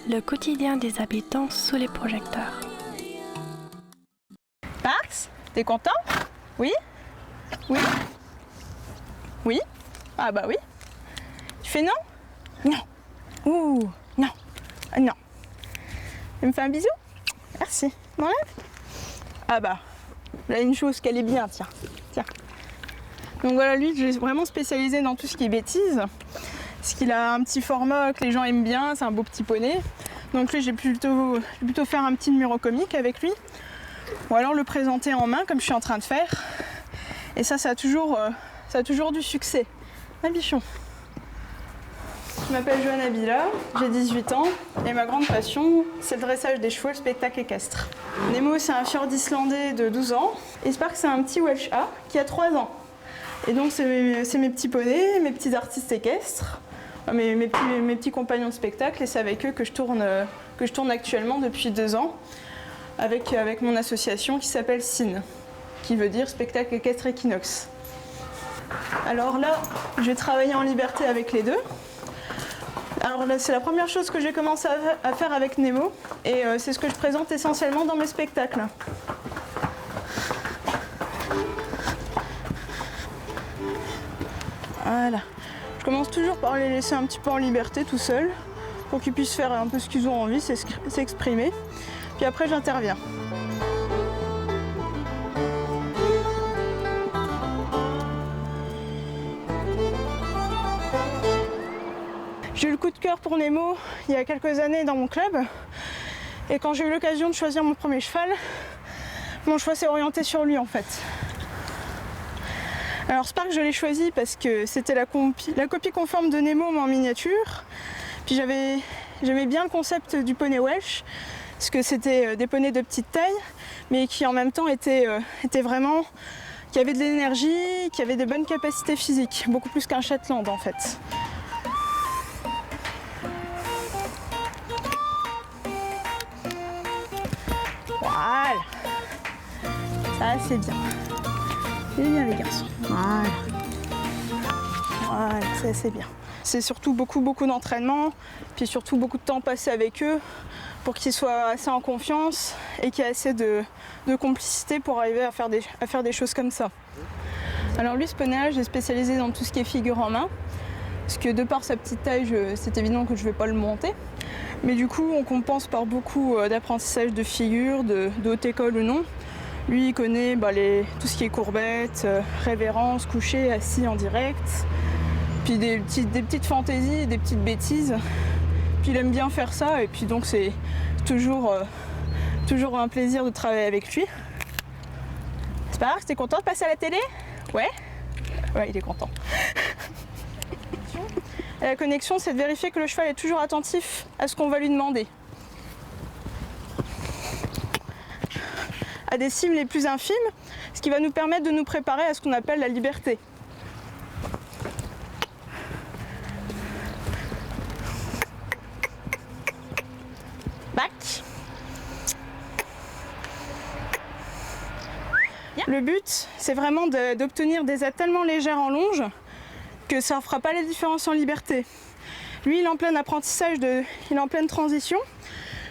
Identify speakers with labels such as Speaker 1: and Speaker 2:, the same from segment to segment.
Speaker 1: Le quotidien des habitants sous les projecteurs.
Speaker 2: Max, t'es content? Oui? Oui? Oui? Ah bah oui. Tu fais non? Non. Ouh, non. Non. Tu me fais un bisou? Merci. M'enlève? Ah bah, là une chose qu'elle est bien, tiens. Tiens. Donc voilà, lui, je l'ai vraiment spécialisé dans tout ce qui est bêtises. Parce qu'il a un petit format que les gens aiment bien, c'est un beau petit poney. Donc lui, j'ai plutôt faire un petit numéro comique avec lui. Ou alors le présenter en main, comme je suis en train de faire. Et ça a toujours du succès. Un bichon. Je m'appelle Johanna Bila, j'ai 18 ans et ma grande passion, c'est le dressage des chevaux, le spectacle équestre. Nemo, c'est un fjord islandais de 12 ans et Spark, c'est un petit Welsh A qui a 3 ans. Et donc, c'est mes petits poneys, mes petits artistes équestres, mes petits compagnons de spectacle, et c'est avec eux que je tourne actuellement depuis 2 ans avec mon association qui s'appelle SIN, qui veut dire Spectacle Équestre Equinox. Alors là, je vais travailler en liberté avec les deux. Alors là, c'est la première chose que j'ai commencé à faire avec Nemo, et c'est ce que je présente essentiellement dans mes spectacles. Voilà. Je commence toujours par les laisser un petit peu en liberté tout seuls, pour qu'ils puissent faire un peu ce qu'ils ont envie, s'exprimer. Puis après, j'interviens. J'ai eu le coup de cœur pour Nemo il y a quelques années dans mon club. Et quand j'ai eu l'occasion de choisir mon premier cheval, mon choix s'est orienté sur lui en fait. Alors Spark, je l'ai choisi parce que c'était la copie conforme de Nemo mais en miniature. Puis j'aimais bien le concept du poney Welsh, parce que c'était des poneys de petite taille, mais qui en même temps étaient vraiment, qui avaient de l'énergie, qui avaient des bonnes capacités physiques, beaucoup plus qu'un Shetland en fait. Voilà, ça c'est bien. C'est bien les garçons. Voilà. Voilà, c'est bien. C'est surtout beaucoup d'entraînement, puis surtout beaucoup de temps passé avec eux pour qu'ils soient assez en confiance et qu'il y ait assez de complicité pour arriver à faire des choses comme ça. Alors lui, ce poney-là, j'ai spécialisé dans tout ce qui est figure en main, parce que de par sa petite taille, c'est évident que je ne vais pas le monter. Mais du coup, on compense par beaucoup d'apprentissage de figure, de haute école ou non. Lui, il connaît tout ce qui est courbettes, révérence, coucher, assis en direct, puis des petites fantaisies, des petites bêtises. Puis il aime bien faire ça, et puis donc c'est toujours un plaisir de travailler avec lui. C'est pas grave, t'es content de passer à la télé? Ouais? Ouais, il est content. Et la connexion, c'est de vérifier que le cheval est toujours attentif à ce qu'on va lui demander. À des cimes les plus infimes, ce qui va nous permettre de nous préparer à ce qu'on appelle la liberté. Back. Le but, c'est vraiment d'obtenir des aides tellement légères en longe que ça ne fera pas la différence en liberté. Lui, il est en plein apprentissage, il est en pleine transition,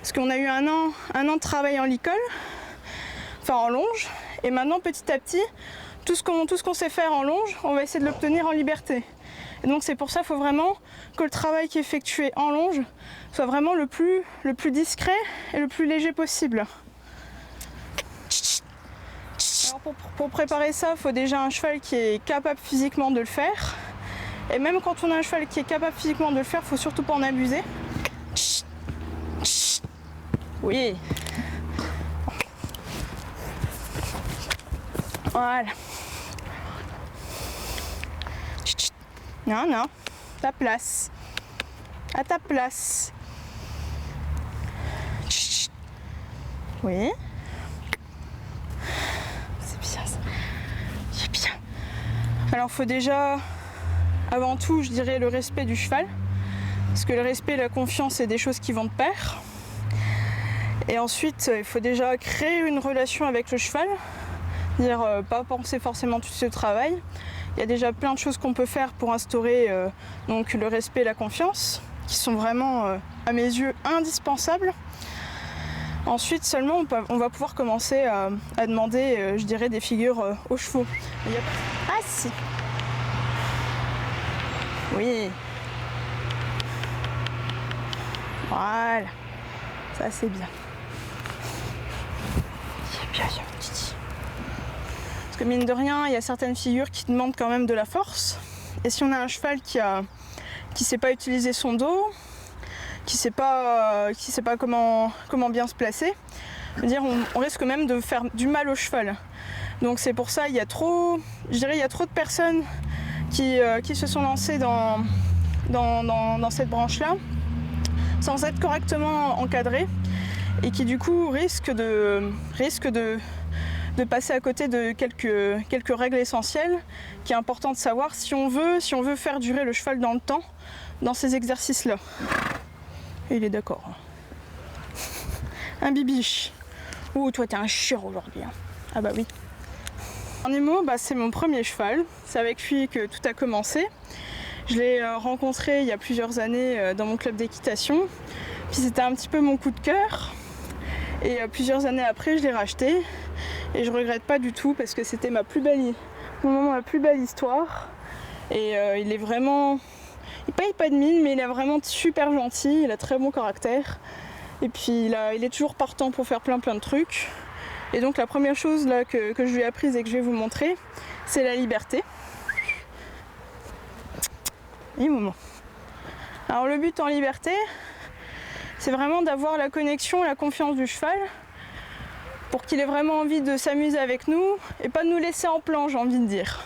Speaker 2: parce qu'on a eu un an de travail en licol, enfin en longe, et maintenant petit à petit, tout ce qu'on sait faire en longe, on va essayer de l'obtenir en liberté. Et donc c'est pour ça qu'il faut vraiment que le travail qui est effectué en longe soit vraiment le plus discret et le plus léger possible. Alors pour préparer ça, il faut déjà un cheval qui est capable physiquement de le faire. Et même quand on a un cheval qui est capable physiquement de le faire, il ne faut surtout pas en abuser. Oui. Voilà. Non, non. Ta place. À ta place. Oui. C'est bien ça. C'est bien. Alors, il faut déjà, avant tout, je dirais, le respect du cheval. Parce que le respect et la confiance, c'est des choses qui vont de pair. Et ensuite, il faut déjà créer une relation avec le cheval. C'est-à-dire pas penser forcément tout ce travail. Il y a déjà plein de choses qu'on peut faire pour instaurer donc le respect et la confiance, qui sont vraiment, à mes yeux, indispensables. Ensuite seulement on va pouvoir commencer à demander, je dirais, des figures aux chevaux. Ah si. Oui. Voilà. Ça c'est bien. C'est bien, mon titi. Parce que mine de rien, il y a certaines figures qui demandent quand même de la force. Et si on a un cheval qui sait pas utiliser son dos, qui sait pas comment bien se placer, je veux dire, on risque même de faire du mal au cheval. Donc c'est pour ça il y a trop de personnes qui se sont lancées dans cette branche-là sans être correctement encadrées et qui du coup risquent de passer à côté de quelques règles essentielles qui est important de savoir si on veut faire durer le cheval dans le temps dans ces exercices-là. Et il est d'accord. Un bibiche. Ouh, toi t'es un chieur aujourd'hui. Hein. Ah bah oui. Nemo, c'est mon premier cheval. C'est avec lui que tout a commencé. Je l'ai rencontré il y a plusieurs années dans mon club d'équitation. Puis c'était un petit peu mon coup de cœur. Et plusieurs années après, je l'ai racheté. Et je regrette pas du tout parce que c'était ma plus belle histoire. Et il est vraiment... Il paye pas de mine, mais il est vraiment super gentil. Il a très bon caractère. Et puis il est toujours partant pour faire plein de trucs. Et donc la première chose là, que je lui ai apprise et que je vais vous montrer, c'est la liberté. Et moment. Alors le but en liberté, c'est vraiment d'avoir la connexion, la confiance du cheval pour qu'il ait vraiment envie de s'amuser avec nous et pas de nous laisser en plan, j'ai envie de dire.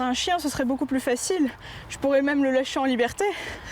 Speaker 2: Un chien, ce serait beaucoup plus facile. Je pourrais même le lâcher en liberté.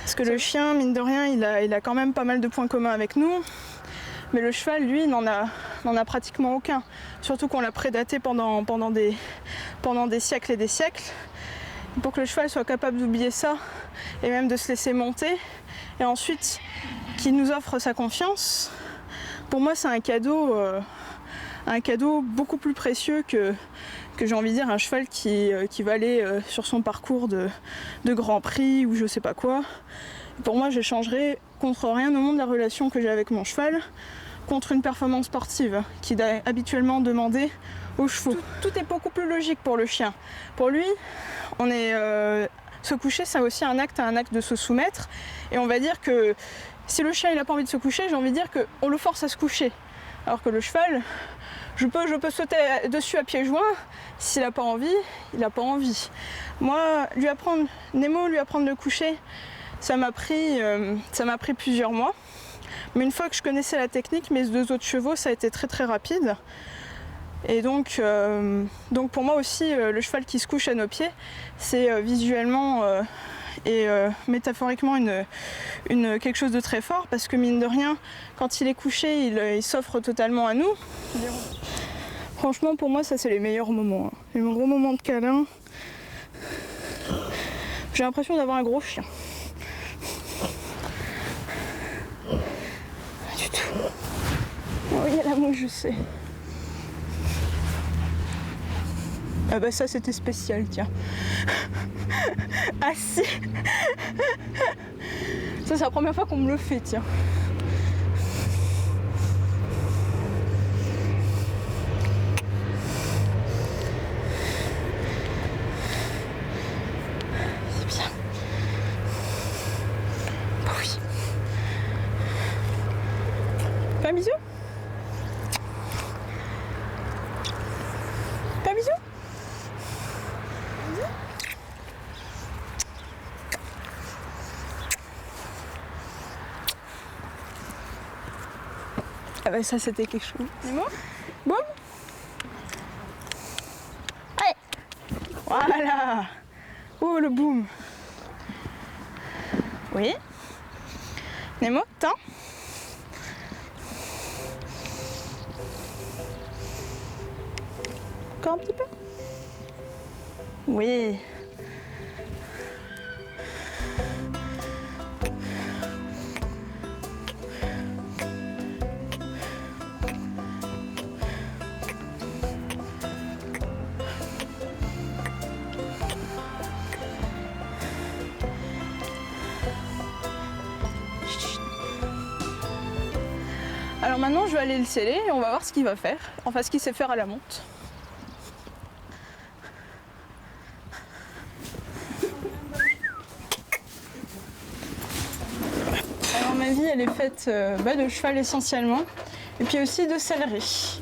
Speaker 2: Parce que le chien, mine de rien, il a quand même pas mal de points communs avec nous. Mais le cheval, lui, n'en a pratiquement aucun. Surtout qu'on l'a prédaté pendant des siècles et des siècles. Pour que le cheval soit capable d'oublier ça et même de se laisser monter. Et ensuite, qu'il nous offre sa confiance. Pour moi, c'est un cadeau beaucoup plus précieux que j'ai envie de dire un cheval qui va aller sur son parcours de Grand Prix ou je sais pas quoi. Pour moi, j'échangerais contre rien au monde la relation que j'ai avec mon cheval contre une performance sportive qui est habituellement demandée aux chevaux. Tout est beaucoup plus logique pour le chien. Pour lui, se coucher, c'est aussi un acte de se soumettre. Et on va dire que si le chien il a pas envie de se coucher, j'ai envie de dire qu'on le force à se coucher. Alors que le cheval, je peux sauter dessus à pieds joints. S'il n'a pas envie, il n'a pas envie. Moi, Nemo lui apprendre le coucher, ça m'a pris plusieurs mois. Mais une fois que je connaissais la technique, mes deux autres chevaux, ça a été très très rapide. Et donc pour moi aussi, le cheval qui se couche à nos pieds, c'est visuellement et métaphoriquement quelque chose de très fort, parce que mine de rien, quand il est couché, il s'offre totalement à nous. Franchement, pour moi, ça c'est les meilleurs moments. Hein. Les gros moments de câlin. J'ai l'impression d'avoir un gros chien. Pas du tout. Oh, il y a la mouche, je sais. Ah bah ça c'était spécial, tiens. Ah si. Ça c'est la première fois qu'on me le fait, tiens. C'est bien. Oui. Fais un bisou. Fais un bisou. Ah bah ça c'était quelque chose. Nemo. Boum. Allez. Voilà. Oh le boum. Oui. Nemo, attends. Encore un petit peu. Oui. Alors maintenant je vais aller le sceller et on va voir ce qu'il va faire, enfin ce qu'il sait faire à la monte. Alors ma vie elle est faite de cheval essentiellement et puis aussi de céleri.